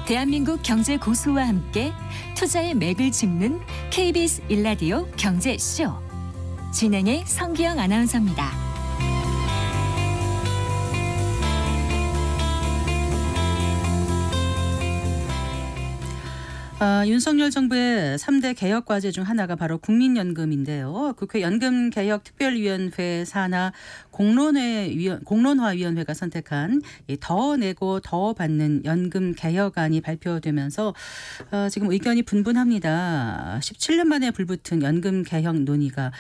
대한민국 경제 고수와 함께 투자의 맥을 짚는 KBS 일라디오 경제쇼. 진행의 성기영 아나운서입니다. 윤석열 정부의 3대 개혁 과제 중 하나가 바로 국민연금인데요. 국회 연금개혁특별위원회 산하 공론화위원회가 선택한 더 내고 더 받는 연금개혁안이 발표되면서 지금 의견이 분분합니다. 17년 만에 불붙은 연금개혁 논의가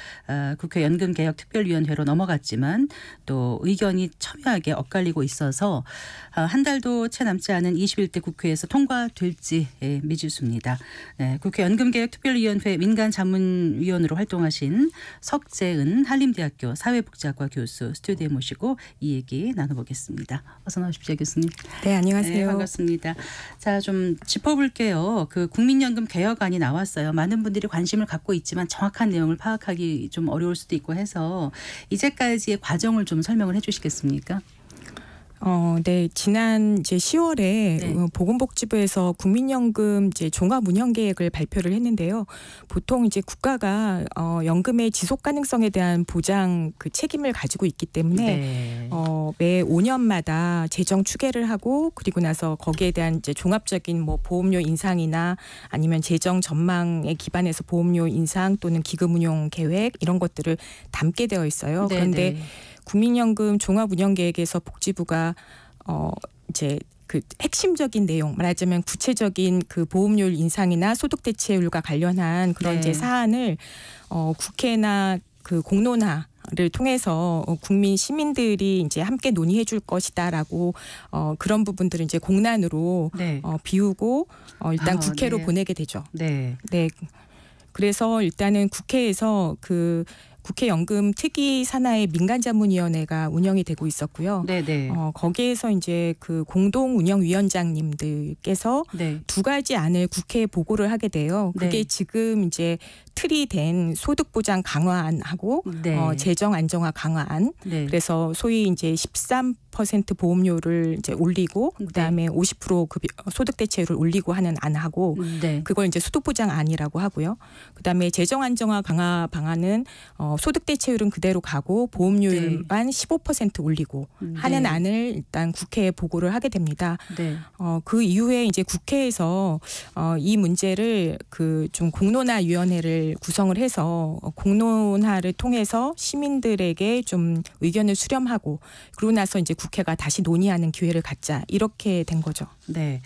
국회 연금개혁특별위원회로 넘어갔지만 또 의견이 첨예하게 엇갈리고 있어서 한 달도 채 남지 않은 21대 국회에서 통과될지 미지수입니다. 네, 국회 연금개혁특별위원회 민간자문위원으로 활동하신 석재은 한림대학교 사회복지학과 교수 스튜디오에 모시고 이 얘기 나눠보겠습니다. 어서 나오십시오, 교수님. 네, 안녕하세요. 네, 반갑습니다. 자, 좀 짚어볼게요. 그 국민연금 개혁안이 나왔어요. 많은 분들이 관심을 갖고 있지만 정확한 내용을 파악하기 좀 어려울 수도 있고 해서 이제까지의 과정을 좀 설명을 해주시겠습니까? 네, 지난 이제 10월에 네. 보건복지부에서 국민연금 이제 종합운영계획을 발표를 했는데요. 보통 이제 국가가 연금의 지속 가능성에 대한 보장 그 책임을 가지고 있기 때문에 네. 매 5년마다 재정 추계를 하고 그리고 나서 거기에 대한 이제 종합적인 뭐 보험료 인상이나 아니면 재정 전망에 기반해서 보험료 인상 또는 기금 운용 계획 이런 것들을 담게 되어 있어요. 네, 그런데 네. 국민연금 종합운영계획에서 복지부가 이제 그 핵심적인 내용, 말하자면 구체적인 그 보험료율 인상이나 소득 대체율과 관련한 그런 네. 이제 사안을 국회나 그 공론화를 통해서 국민 시민들이 이제 함께 논의해 줄 것이다라고 그런 부분들을 이제 공란으로 네. 비우고 일단 국회로 네. 보내게 되죠. 네. 네. 그래서 일단은 국회에서 그 국회 연금 특위 산하의 민간자문위원회가 운영이 되고 있었고요. 네네. 거기에서 이제 그 공동운영위원장님들께서 네. 두 가지 안을 국회에 보고를 하게 돼요. 그게 네. 지금 이제 틀이 된 소득보장 강화안하고 네. 재정 안정화 강화안. 네. 그래서 소위 이제 13% 보험료를 이제 올리고 그다음에 50% 소득 대체율을 올리고 하는 안하고 네. 그걸 이제 소득보장안이라고 하고요. 그다음에 재정 안정화 강화 방안은 소득 대체율은 그대로 가고 보험료율만 15% 올리고 하는 네. 안을 일단 국회에 보고를 하게 됩니다. 네. 그 이후에 이제 국회에서 이 문제를 그 좀 공론화위원회를 구성을 해서 공론화를 통해서 시민들에게 좀 의견을 수렴하고 그러고 나서 이제 국회가 다시 논의하는 기회를 갖자 이렇게 된 거죠. 네.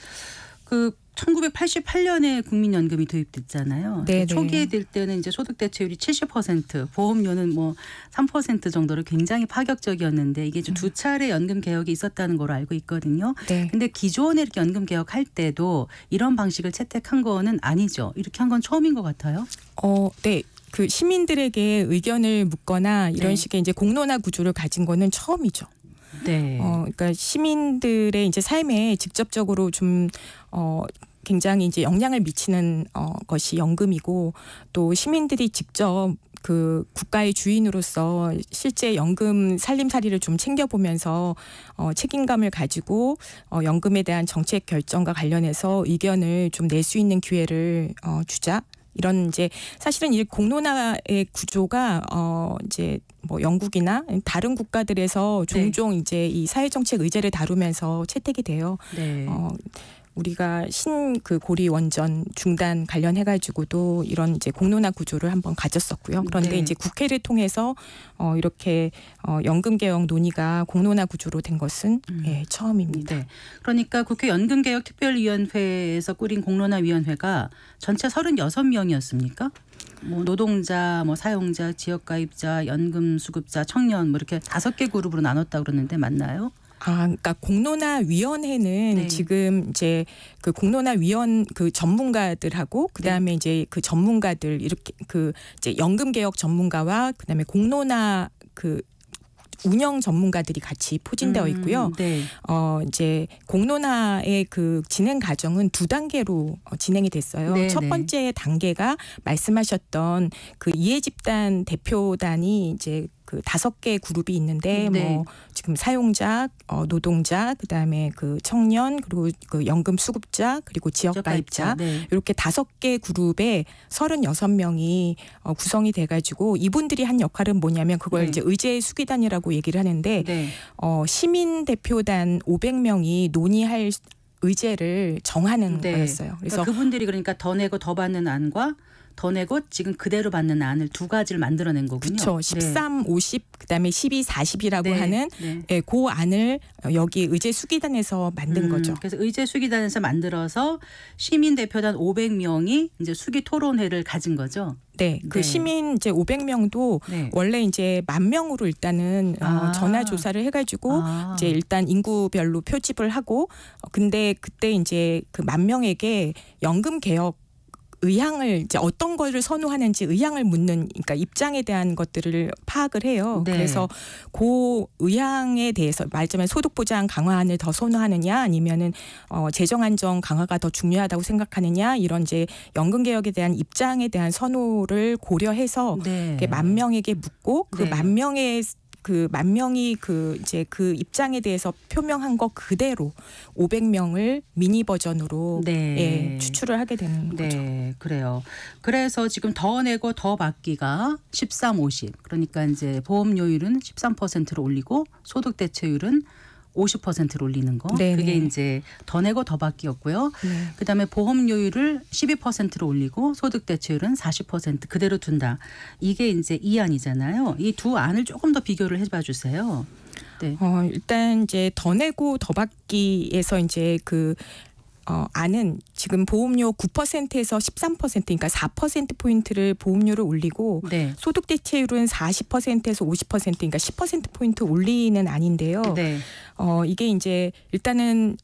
그 1988년에 국민연금이 도입됐잖아요. 네, 초기에 네. 될 때는 이제 소득 대체율이 70%, 보험료는 뭐 3% 정도로 굉장히 파격적이었는데 이게 두 차례 연금 개혁이 있었다는 걸로 알고 있거든요. 네. 근데 기존에 이렇게 연금 개혁할 때도 이런 방식을 채택한 거는 아니죠. 이렇게 한 건 처음인 것 같아요. 네. 그 시민들에게 의견을 묻거나 이런 네. 식의 이제 공론화 구조를 가진 거는 처음이죠. 네. 그러니까 시민들의 이제 삶에 직접적으로 좀 굉장히 이제 영향을 미치는 것이 연금이고 또 시민들이 직접 그 국가의 주인으로서 실제 연금 살림살이를 좀 챙겨보면서 책임감을 가지고 연금에 대한 정책 결정과 관련해서 의견을 좀 낼 수 있는 기회를 주자. 이런 이제 사실은 이 공론화의 구조가 이제 뭐 영국이나 다른 국가들에서 종종 이제 이 사회정책 의제를 다루면서 채택이 돼요. 네. 우리가 그 고리 원전 중단 관련해가지고도 이런 이제 공론화 구조를 한번 가졌었고요. 그런데 네. 이제 국회를 통해서 이렇게 연금 개혁 논의가 공론화 구조로 된 것은 처음입니다. 네. 그러니까 국회 연금개혁특별위원회에서 꾸린 공론화위원회가 전체 36명이었습니까? 뭐 노동자, 뭐 사용자, 지역가입자, 연금수급자, 청년 뭐 이렇게 5개 그룹으로 나눴다 그러는데 맞나요? 그러니까 공론화위원회는 네. 지금 이제 그 공론화위원 그 전문가들하고 그다음에 이제 그 전문가들 이렇게 그 이제 연금개혁 전문가와 그다음에 공론화 그 운영 전문가들이 같이 포진되어 있고요. 네. 이제 공론화의 그 진행 과정은 2단계로 진행이 됐어요. 네, 첫 네. 번째 단계가 말씀하셨던 그 이해집단 대표단이 이제 그 5개 그룹이 있는데 네. 뭐 지금 사용자, 노동자, 그다음에 그 청년, 그리고 그 연금 수급자, 그리고 지역 가입자 네. 이렇게 5개 그룹에 36명이 구성이 돼가지고 이분들이 한 역할은 뭐냐면 그걸 네. 이제 의제 수기단이라고 얘기를 하는데 네. 시민 대표단 500명이 논의할 의제를 정하는 네. 거였어요. 그래서 그러니까 그분들이 그러니까 더 내고 더 받는 안과 더 내고 지금 그대로 받는 안을 두 가지를 만들어낸 거군요. 그렇죠. 13, 50 그다음에 12, 40이라고 네. 하는 네. 예, 그 안을 여기 의제 수기단에서 만든 거죠. 그래서 의제 수기단에서 만들어서 시민 대표단 500명이 이제 수기 토론회를 가진 거죠. 네, 그 네. 시민 이제 500명도 네. 원래 이제 10,000명으로 일단은 아. 전화 조사를 해가지고 아. 이제 일단 인구별로 표집을 하고 근데 그때 이제 그 10,000명에게 연금 개혁 의향을 이제 어떤 거를 선호하는지 의향을 묻는 그러니까 입장에 대한 것들을 파악을 해요. 네. 그래서 그 의향에 대해서 말하자면 소득 보장 강화안을 더 선호하느냐 아니면은 재정 안정 강화가 더 중요하다고 생각하느냐 이런 이제 연금 개혁에 대한 입장에 대한 선호를 고려해서 네. 10,000명에게 묻고 그 네. 10,000명이 그 이제 그 입장에 대해서 표명한 거 그대로 500명을 미니 버전으로 네. 예, 추출을 하게 되는 거죠. 네, 그래요. 그래서 지금 더 내고 더 받기가 13, 50. 그러니까 이제 보험료율은 13%로 올리고 소득 대체율은 50%로 올리는 거. 네네. 그게 이제 더 내고 더 받기였고요. 네. 그다음에 보험료율을 12%로 올리고 소득 대체율은 40% 그대로 둔다. 이게 이제 이 안이잖아요. 이 두 안을 조금 더 비교를 해봐 주세요. 네. 일단 이제 더 내고 더 받기에서 이제 그 안은 지금 보험료 9%에서 13% 그러니까 4% 포인트를 보험료를 올리고 네. 소득 대체율은 40%에서 50% 그러니까 10% 포인트 올리는 안인데요. 네. 이게 이제 일단은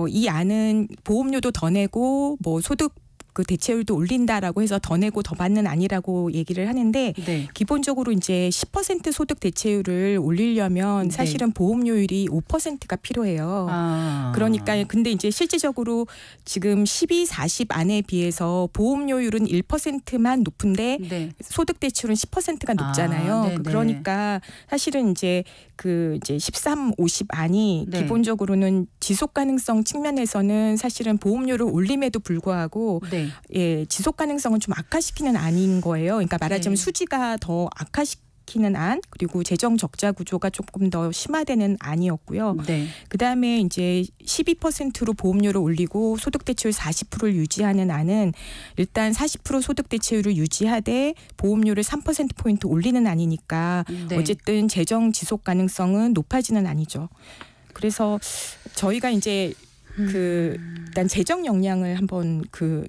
이 안은 보험료도 더 내고 뭐 소득 그 대체율도 올린다라고 해서 더 내고 더 받는 아니라고 얘기를 하는데 네. 기본적으로 이제 10% 소득 대체율을 올리려면 네. 사실은 보험료율이 5%가 필요해요. 그러니까 근데 이제 실질적으로 지금 12, 40 안에 비해서 보험료율은 1%만 높은데 네. 소득 대출은 10%가 높잖아요. 네네. 그러니까 사실은 이제 그 이제 13, 50 안이 네. 기본적으로는 지속 가능성 측면에서는 사실은 보험료를 올림에도 불구하고 네. 예, 지속 가능성은 좀 악화시키는 안인 거예요. 그러니까 말하자면 네. 수지가 더 악화시키는 안 그리고 재정 적자 구조가 조금 더 심화되는 안이었고요. 네. 그다음에 이제 12%로 보험료를 올리고 소득 대체율 40%를 유지하는 안은 일단 40% 소득 대체율을 유지하되 보험료를 3% 포인트 올리는 안이니까 네. 어쨌든 재정 지속 가능성은 높아지는 안이죠. 그래서 저희가 이제 그 일단 재정 역량을 한번 그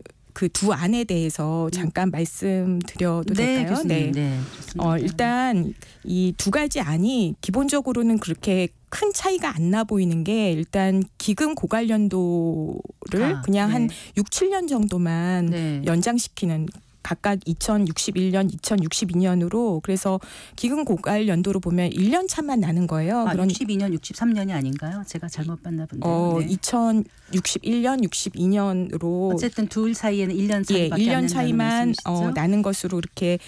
두 안에 대해서 잠깐 말씀드려도 네, 될까요? 교수님. 네. 좋습니다. 일단 이 두 가지 안이 기본적으로는 그렇게 큰 차이가 안 나 보이는 게 일단 기금 고갈 연도를 그냥 네. 한 6, 7년 정도만 네. 연장시키는 각각 2061년, 2062년으로 그래서 기금 고갈 연도로 보면 1년 차만 나는 거예요. 62년, 63년이 아닌가요? 제가 잘못 봤나 본데요. 네. 2061년, 62년으로 어쨌든 둘 사이에는 1년 차이밖에 예, 안 1년 난다는 차이만 말씀이시죠? 나는 것으로 이렇게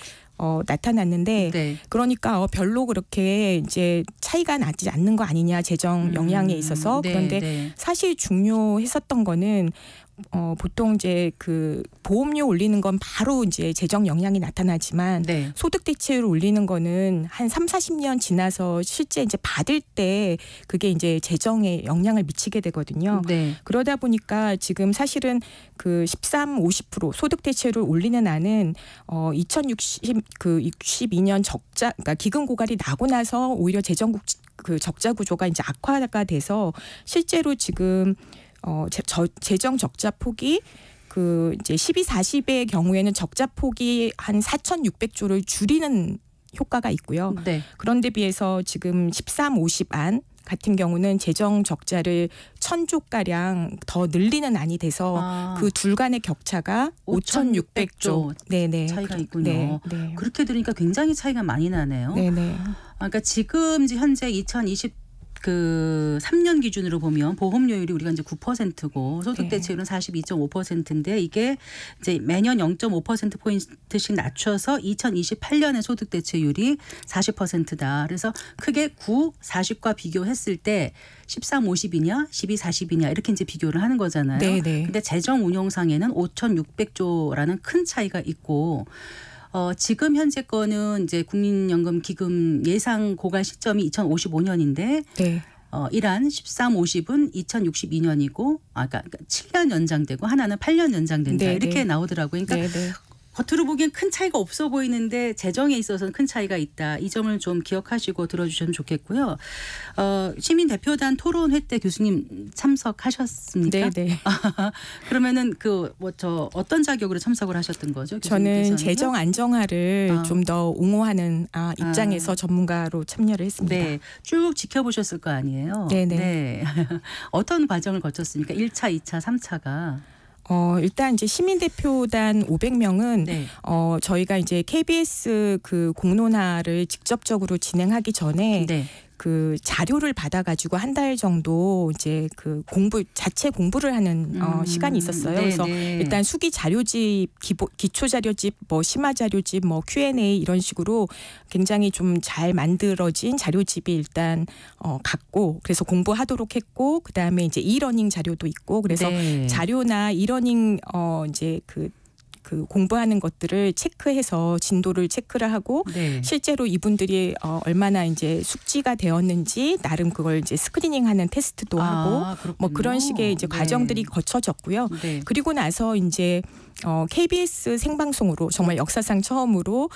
나타났는데 네. 그러니까 별로 그렇게 이제 차이가 나지 않는 거 아니냐 재정 역량에 있어서 네, 그런데 네. 사실 중요했었던 거는 보통 이제 그 보험료 올리는 건 바로 이제 재정 역량이 나타나지만 네. 소득 대체율 올리는 거는 한 3, 40년 지나서 실제 이제 받을 때 그게 이제 재정에 영향을 미치게 되거든요. 네. 그러다 보니까 지금 사실은 그 13, 50% 소득 대체율을 올리는 안은 2062년 적자 그러니까 기금 고갈이 나고 나서 오히려 재정 그 적자 구조가 이제 악화가 돼서 실제로 지금 재정 적자 폭이 그 이제 12, 40의 경우에는 적자 폭이 한 4,600조를 줄이는 효과가 있고요. 네. 그런데 비해서 지금 13, 50 안 같은 경우는 재정 적자를 1,000조가량 더 늘리는 안이 돼서 그 둘 간의 격차가 5,600조. 네네. 차이가 있군요. 네, 네. 그렇게 들으니까 굉장히 차이가 많이 나네요. 네네. 그러니까 지금 현재 그 3년 기준으로 보면 보험료율이 우리가 이제 9%고 소득 네. 대체율은 42.5%인데 이게 이제 매년 0.5% 포인트씩 낮춰서 2028년에 소득 대체율이 40%다. 그래서 크게 9, 40과 비교했을 때 13, 50이냐, 12, 40이냐 이렇게 이제 비교를 하는 거잖아요. 네, 네. 근데 재정 운용상에는 5,600조라는 큰 차이가 있고 지금 현재 거는 이제 국민연금 기금 예상 고갈 시점이 2055년인데 네. 이란 13, 50은 2062년이고 그러니까 7년 연장되고 하나는 8년 연장된다. 네, 이렇게 네. 나오더라고요. 그러니까 네, 네. 겉으로 보기엔 큰 차이가 없어 보이는데 재정에 있어서는 큰 차이가 있다. 이 점을 좀 기억하시고 들어주시면 좋겠고요. 시민대표단 토론회 때 교수님 참석하셨습니까? 네, 네. 그러면은 어떤 자격으로 참석을 하셨던 거죠? 저는 교수님께서는요? 재정 안정화를 좀 더 옹호하는 입장에서 전문가로 참여를 했습니다. 네, 쭉 지켜보셨을 거 아니에요? 네네. 네. 어떤 과정을 거쳤습니까? 1차, 2차, 3차가. 일단 이제 시민대표단 500명은 네. 저희가 이제 KBS 그 공론화를 직접적으로 진행하기 전에 네. 그 자료를 받아가지고 한 달 정도 이제 그 자체 공부를 하는 시간이 있었어요. 네, 그래서 네. 일단 수기 자료집, 기초 자료집, 뭐 심화 자료집, 뭐 Q&A 이런 식으로 굉장히 좀 잘 만들어진 자료집이 일단 갔고 그래서 공부하도록 했고 그 다음에 이제 이러닝 자료도 있고 그래서 네. 자료나 이러닝 이제 그 공부하는 것들을 체크해서 진도를 체크를 하고 네. 실제로 이분들이 얼마나 이제 숙지가 되었는지 나름 그걸 이제 스크리닝하는 테스트도 하고 그렇군요. 뭐 그런 식의 이제 네. 과정들이 거쳐졌고요. 네. 그리고 나서 이제 KBS 생방송으로 정말 역사상 처음으로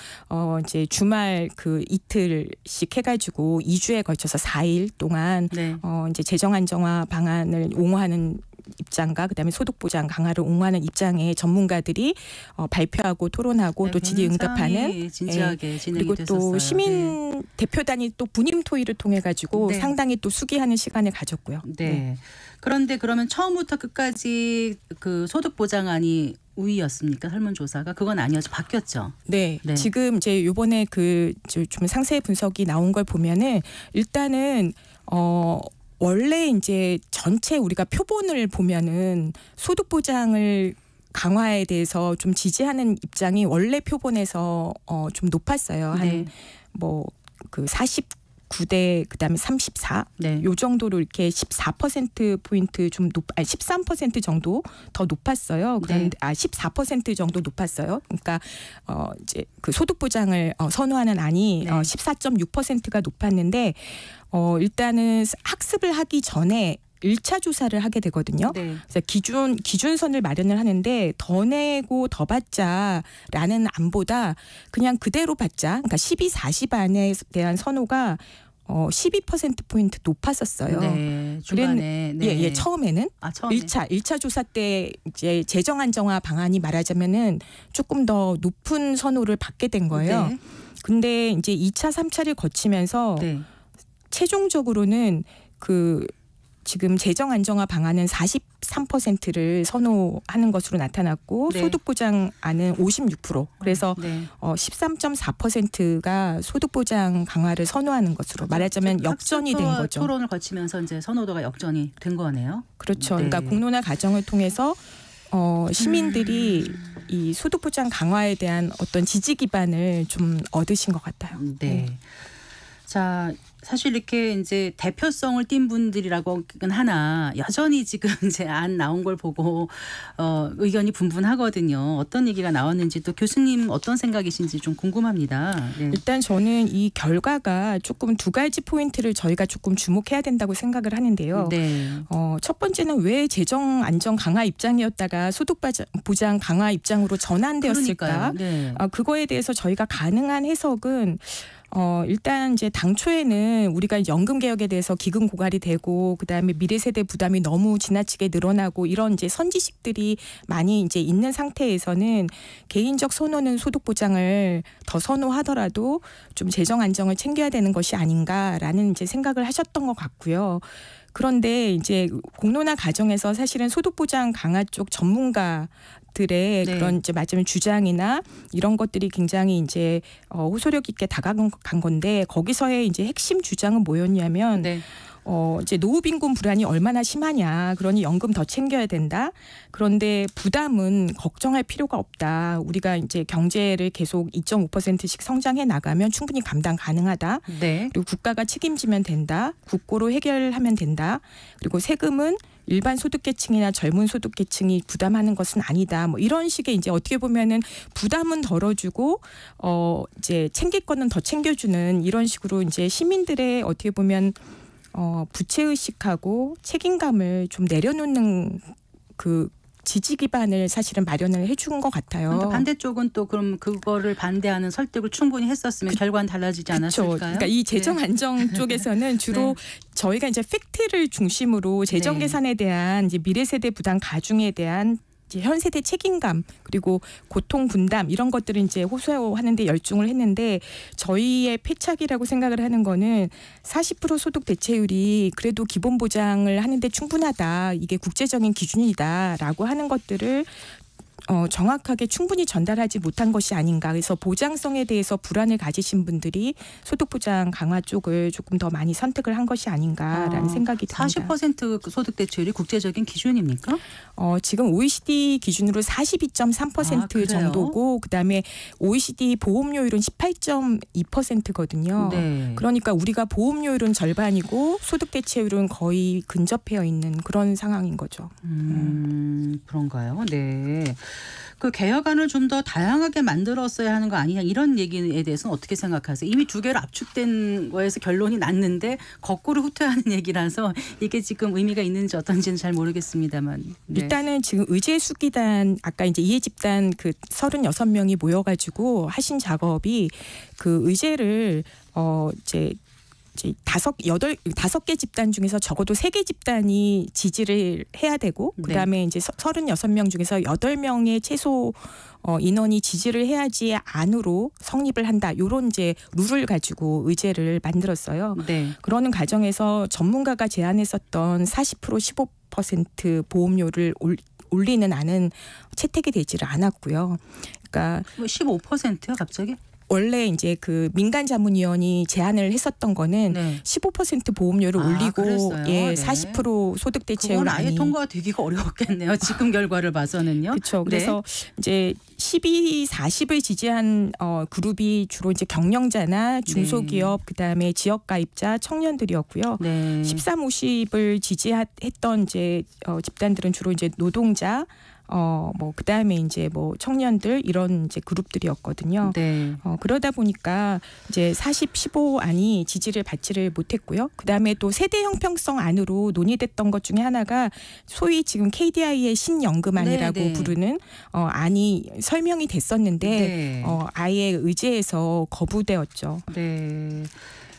이제 주말 그 이틀씩 해가지고 2주에 걸쳐서 4일 동안 네. 이제 재정 안정화 방안을 옹호하는 입장과 그다음에 소득 보장 강화를 옹호하는 입장의 전문가들이 발표하고 토론하고 네, 또 질의응답하는 굉장히 진지하게 진행이 그리고 됐었어요. 또 시민 대표단이 또 분임 토의를 통해 가지고 네. 상당히 또 수기하는 시간을 가졌고요. 네. 그런데 그러면 처음부터 끝까지 그 소득 보장안이 우위였습니까? 설문조사가 그건 아니어서 바뀌었죠. 네. 네. 지금 이제 요번에 그 좀 상세 분석이 나온 걸 보면은 일단은 원래 이제 전체 우리가 표본을 보면은 소득 보장을 강화에 대해서 좀 지지하는 입장이 원래 표본에서 좀 높았어요. 네. 한 뭐 그 49대 그다음에 34 네. 요 정도로 이렇게 14% 포인트 좀 13% 정도 더 높았어요. 그런데 14% 정도 높았어요. 그러니까 이제 그 소득 보장을 선호하는 안이 네. 14.6%가 높았는데 일단은 학습을 하기 전에 1차 조사를 하게 되거든요. 네. 그래서 기준선을 마련을 하는데 더 내고 더 받자라는 안보다 그냥 그대로 받자. 그러니까 12, 40 안에 대한 선호가 12%포인트 높았었어요. 네. 중간에. 네. 예, 처음에는 처음에. 1차 조사 때 이제 재정 안정화 방안이 말하자면은 조금 더 높은 선호를 받게 된 거예요. 네. 근데 이제 2차, 3차를 거치면서 네. 최종적으로는 그 지금 재정 안정화 방안은 43%를 선호하는 것으로 나타났고 네. 소득 보장안은 56%. 그래서 네. 13.4%가 소득 보장 강화를 선호하는 것으로 말하자면 역전이 된 학습과 거죠. 토론을 거치면서 이제 선호도가 역전이 된 거네요. 그렇죠. 네. 그러니까 공론화 과정을 통해서 시민들이 이 소득 보장 강화에 대한 어떤 지지 기반을 좀 얻으신 것 같아요. 네. 자, 사실 이렇게 이제 대표성을 띈 분들이라고는 하나 여전히 지금 이제 안 나온 걸 보고 의견이 분분하거든요. 어떤 얘기가 나왔는지 또 교수님 어떤 생각이신지 좀 궁금합니다. 네. 일단 저는 이 결과가 조금 두 가지 포인트를 저희가 조금 주목해야 된다고 생각을 하는데요. 네. 첫 번째는 왜 재정 안정 강화 입장이었다가 소득 보장 강화 입장으로 전환되었을까? 그러니까요. 네. 그거에 대해서 저희가 가능한 해석은 일단 이제 당초에는 우리가 연금 개혁에 대해서 기금 고갈이 되고 그다음에 미래 세대 부담이 너무 지나치게 늘어나고 이런 이제 선지식들이 많이 이제 있는 상태에서는 개인적 선호는 소득 보장을 더 선호하더라도 좀 재정 안정을 챙겨야 되는 것이 아닌가라는 이제 생각을 하셨던 것 같고요. 그런데 이제 공론화 과정에서 사실은 소득 보장 강화 쪽 전문가들의 네. 그런 이제 맞으면 주장이나 이런 것들이 굉장히 이제 호소력 있게 다가간 건데 거기서의 이제 핵심 주장은 뭐였냐면 네. 이제 노후 빈곤 불안이 얼마나 심하냐. 그러니 연금 더 챙겨야 된다. 그런데 부담은 걱정할 필요가 없다. 우리가 이제 경제를 계속 2.5%씩 성장해 나가면 충분히 감당 가능하다. 네. 그리고 국가가 책임지면 된다. 국고로 해결하면 된다. 그리고 세금은 일반 소득계층이나 젊은 소득계층이 부담하는 것은 아니다. 뭐 이런 식의 이제 어떻게 보면은 부담은 덜어주고 이제 챙길 거는 더 챙겨주는 이런 식으로 이제 시민들의 어떻게 보면 부채의식하고 책임감을 좀 내려놓는 그 지지 기반을 사실은 마련을 해준 것 같아요. 그런데 반대쪽은 또 그럼 그거를 반대하는 설득을 충분히 했었으면 결과는 달라지지 않았을까요? 그러니까 이 재정 안정 쪽에서는 주로 저희가 이제 팩트를 중심으로 재정 계산에 대한 이제 미래 세대 부담 가중에 대한 이제 현 세대 책임감 그리고 고통 분담 이런 것들을 이제 호소하는 데 열중을 했는데 저희의 패착이라고 생각을 하는 거는 40% 소득 대체율이 그래도 기본 보장을 하는데 충분하다. 이게 국제적인 기준이다라고 하는 것들을 정확하게 충분히 전달하지 못한 것이 아닌가. 그래서 보장성에 대해서 불안을 가지신 분들이 소득보장 강화 쪽을 조금 더 많이 선택을 한 것이 아닌가라는 생각이 듭니다. 40% 소득 대체율이 국제적인 기준입니까? 지금 OECD 기준으로 42.3% 정도고 그다음에 OECD 보험료율은 18.2%거든요. 네. 그러니까 우리가 보험료율은 절반이고 소득 대체율은 거의 근접해 있는 그런 상황인 거죠. 그런가요? 네. 그 개혁안을 좀 더 다양하게 만들었어야 하는 거 아니냐 이런 얘기에 대해서는 어떻게 생각하세요? 이미 두 개로 압축된 거에서 결론이 났는데 거꾸로 후퇴하는 얘기라서 이게 지금 의미가 있는지 어떤지는 잘 모르겠습니다만. 네. 일단은 지금 의제수기단 아까 이제 이해집단 그 36명이 모여가지고 하신 작업이 그 의제를 이제 5개 집단 중에서 적어도 3개 집단이 지지를 해야 되고 그다음에 이제 36명 중에서 8명의 최소 인원이 지지를 해야지 안으로 성립을 한다. 이런 이제 룰을 가지고 의제를 만들었어요. 네. 그러는 과정에서 전문가가 제안했었던 40% 15% 보험료를 올리는 안은 채택이 되지를 않았고요. 그러니까 15%요, 갑자기? 원래 이제 그 민간자문위원이 제안을 했었던 거는 15% 보험료를 올리고 그랬어요? 40% 소득 대체율 그건 아예 통과가 되기가 어려웠겠네요. 지금 결과를 봐서는요. 그렇죠. 그래서 이제 12, 40을 지지한 그룹이 주로 이제 경영자나 중소기업 그다음에 지역 가입자 청년들이었고요. 13, 50을 지지했던 이제 집단들은 주로 이제 노동자 그다음에 이제 청년들 이런 이제 그룹들이었거든요. 그러다 보니까 이제 40, 15 안이 지지를 받지를 못했고요. 그다음에 또 세대 형평성 안으로 논의됐던 것 중에 하나가 소위 지금 KDI의 신연금안이라고 부르는 안이 설명이 됐었는데 아예 의제에서 거부되었죠. 네.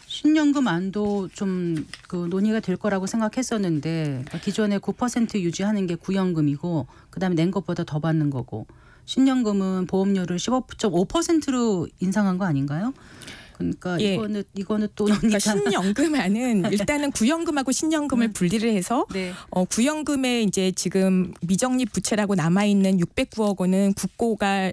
신연금안도 좀 그 논의가 될 거라고 생각했었는데 기존에 9% 유지하는 게 구연금이고 그다음에 낸 것보다 더 받는 거고 신연금은 보험료를 15.5%로 인상한 거 아닌가요? 그러니까 이거는 또 그러니까 신연금안은 일단은 구연금하고 신연금을 분리를 해서 구연금에 이제 지금 미적립 부채라고 남아 있는 609억 원은 국고가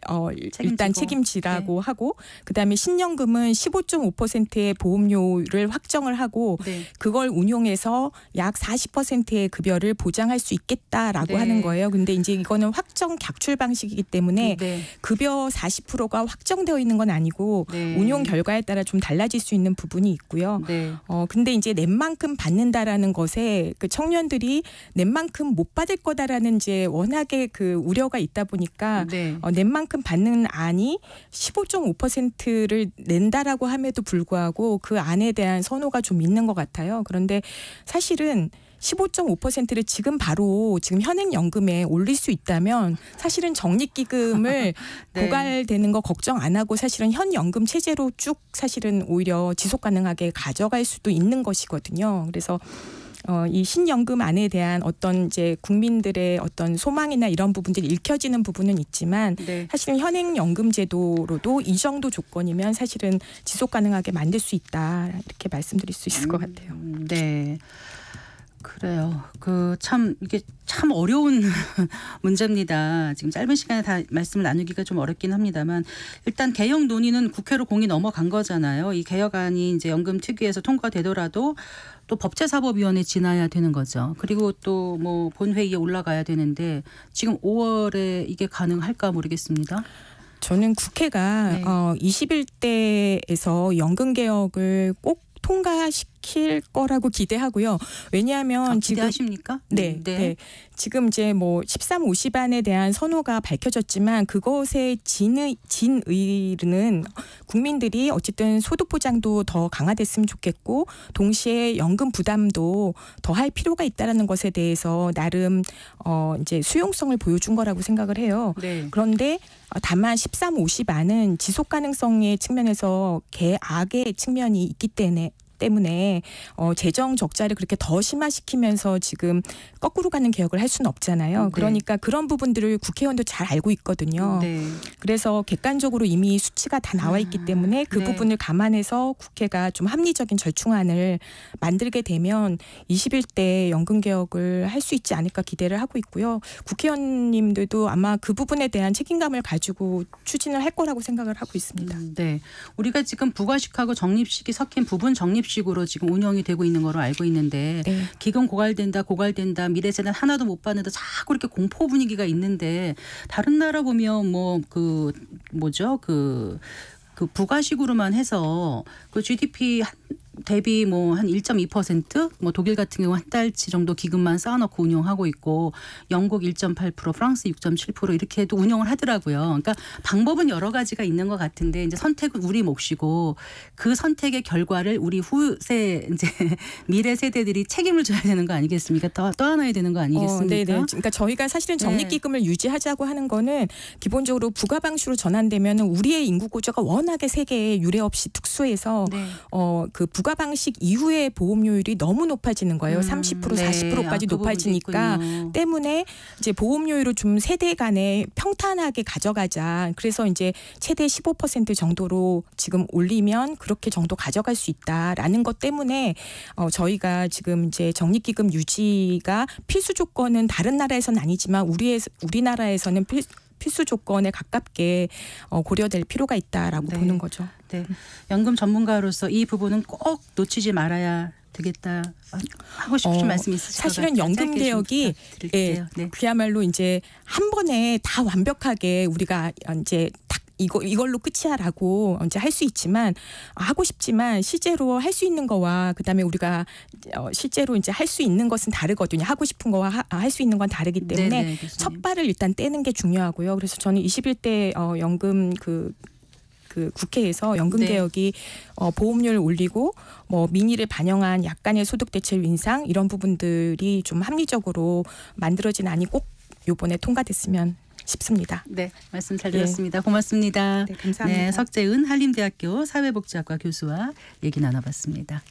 일단 책임지라고 하고 그다음에 신연금은 15.5%의 보험료를 확정을 하고 그걸 운용해서 약 40%의 급여를 보장할 수 있겠다라고 하는 거예요. 근데 이제 이거는 확정 객출 방식이기 때문에 급여 40%가 확정되어 있는 건 아니고 운용 결과에 따라 좀 달라질 수 있는 부분이 있고요. 근데 이제 낸 만큼 받는다라는 것에 그 청년들이 낸 만큼 못 받을 거다라는 이제 워낙에 그 우려가 있다 보니까 낸 만큼 받는 안이 15.5%를 낸다라고 함에도 불구하고 그 안에 대한 선호가 좀 있는 것 같아요. 그런데 사실은 15.5%를 지금 현행 연금에 올릴 수 있다면 사실은 적립기금을 고갈되는 거 걱정 안 하고 사실은 현 연금 체제로 쭉 사실은 오히려 지속 가능하게 가져갈 수도 있는 것이거든요. 그래서 이 신연금안에 대한 어떤 이제 국민들의 어떤 소망이나 이런 부분들이 읽혀지는 부분은 있지만 사실은 현행 연금 제도로도 이 정도 조건이면 사실은 지속 가능하게 만들 수 있다 이렇게 말씀드릴 수 있을 것 같아요. 네. 그래요. 이게 참 어려운 문제입니다. 지금 짧은 시간에 다 말씀을 나누기가 좀 어렵긴 합니다만 일단 개혁 논의는 국회로 공이 넘어간 거잖아요. 이 개혁안이 이제 연금 특위에서 통과되더라도 또 법제사법위원회 지나야 되는 거죠. 그리고 또 뭐 본회의에 올라가야 되는데 지금 5월에 이게 가능할까 모르겠습니다. 저는 국회가 21대에서 연금 개혁을 꼭 통과시킬 거라고 기대하고요. 왜냐하면 기대하십니까? 네. 지금 이제 뭐 13, 50안에 대한 선호가 밝혀졌지만 그것의 진의는 국민들이 어쨌든 소득 보장도 더 강화됐으면 좋겠고 동시에 연금 부담도 더 할 필요가 있다라는 것에 대해서 나름 이제 수용성을 보여준 거라고 생각을 해요. 네. 그런데 다만 13, 50안은 지속 가능성의 측면에서 개악의 측면이 있기 때문에 재정 적자를 그렇게 더 심화시키면서 지금 거꾸로 가는 개혁을 할 수는 없잖아요. 네. 그러니까 그런 부분들을 국회의원도 잘 알고 있거든요. 네. 그래서 객관적으로 이미 수치가 다 나와 있기 때문에 그 네. 부분을 감안해서 국회가 좀 합리적인 절충안을 만들게 되면 21대 연금 개혁을 할 수 있지 않을까 기대를 하고 있고요. 국회의원님들도 아마 그 부분에 대한 책임감을 가지고 추진을 할 거라고 생각을 하고 있습니다. 네, 우리가 지금 부가식하고 적립식이 섞인 부분 적립식으로 지금 운영이 되고 있는 거로 알고 있는데 네. 기금 고갈된다 미래세는 하나도 못 받는다 자꾸 이렇게 공포 분위기가 있는데 다른 나라 보면 그 부가식으로만 해서 그 GDP 대비 한 1.2%, 독일 같은 경우 한 달치 정도 기금만 쌓아놓고 운영하고 있고 영국 1.8%, 프랑스 6.7% 이렇게도 운영을 하더라고요. 그러니까 방법은 여러 가지가 있는 것 같은데 이제 선택은 우리 몫이고 그 선택의 결과를 우리 후세 이제 미래 세대들이 책임을 져야 되는 거 아니겠습니까? 떠안아야 되는 거 아니겠습니까? 네네. 그러니까 저희가 사실은 적립기금을 유지하자고 하는 거는 기본적으로 부가 방식으로 전환되면 우리의 인구 구조가 워낙에 세계에 유례 없이 특수해서 그 부가 방식 이후의 보험료율이 너무 높아지는 거예요. 30%, 40%까지 높아지니까 때문에 이제 보험료율을 좀 세대 간에 평탄하게 가져가자. 그래서 이제 최대 15% 정도로 지금 올리면 그렇게 정도 가져갈 수 있다라는 것 때문에 저희가 지금 이제 적립기금 유지가 필수 조건은 다른 나라에서는 아니지만 우리나라에서는 필수 조건에 가깝게 고려될 필요가 있다라고 보는 거죠. 네, 연금 전문가로서 이 부분은 꼭 놓치지 말아야 되겠다 하고 싶으신 말씀 있으실까요? 사실은 연금 개혁이 그야말로 이제 한 번에 다 완벽하게 우리가 이제 딱 이걸로 끝이야라고 이제 할 수 있지만 하고 싶지만 실제로 할 수 있는 거와 그다음에 우리가 실제로 이제 할 수 있는 것은 다르거든요. 하고 싶은 거와 할 수 있는 건 다르기 때문에 첫 발을 일단 떼는 게 중요하고요. 그래서 저는 21대 연금 그 국회에서 연금 개혁이 보험료를 올리고 민의를 반영한 약간의 소득 대체 인상 이런 부분들이 좀 합리적으로 만들어진 안이 꼭 이번에 통과됐으면 싶습니다. 네, 말씀 잘 들었습니다. 고맙습니다. 네, 감사합니다. 네, 석재은 한림대학교 사회복지학과 교수와 얘기 나눠봤습니다.